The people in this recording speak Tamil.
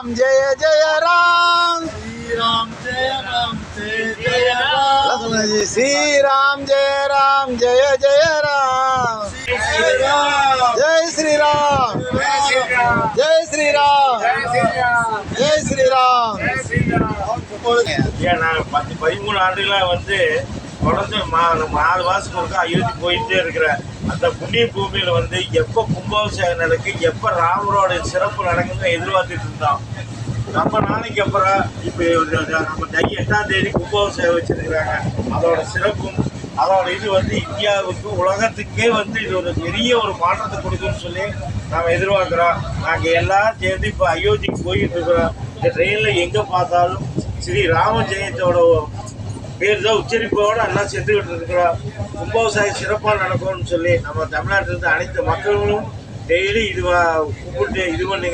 राम जय जय राम श्री राम जय राम जय जय राम जी श्री राम जय जय राम श्री राम जय श्री राम जय श्री राम जय श्री राम ஏன் நான் 13 ஆண்டுகளா தொடர்ந்து 4 மாசத்துக்கு ஒருக்கா அயோத்தி போயிட்டே இருக்கிறேன். அந்த புண்ணிய பூமியில எப்போ கும்பாபிஷேகம் நடக்கு, எப்போ ராமரோட சிறப்பு நடக்குன்னு எதிர்பார்த்துட்டு இருந்தோம். ரொம்ப நாளைக்கு அப்புறம் இப்போ நம்ம தை 8ஆம் தேதி கும்பாபிஷேகம் வச்சிருக்கிறாங்க. அதோட சிறப்பும் அதோட இது இந்தியாவுக்கு உலகத்துக்கே இது ஒரு பெரிய ஒரு மாற்றத்தை கொடுக்குன்னு சொல்லி நாம் எதிர்பார்க்குறோம். நாங்கள் எல்லாரும் சேர்ந்து இப்போ அயோத்திக்கு போயிட்டு இருக்கிறோம். இந்த ட்ரெயினில் எங்கே பார்த்தாலும் ஸ்ரீ ராம ஜெயத்தோட பேர் தான் உச்சரிப்போடு எல்லாம் சென்றுக்கிட்டு இருக்கிறோம். கும்பாபிஷேகம் சிறப்பாக நடக்கும்னு சொல்லி நம்ம தமிழ்நாட்டிலிருந்து அனைத்து மக்களும் டெய்லி கும்பிட்டு இது பண்ணுங்க.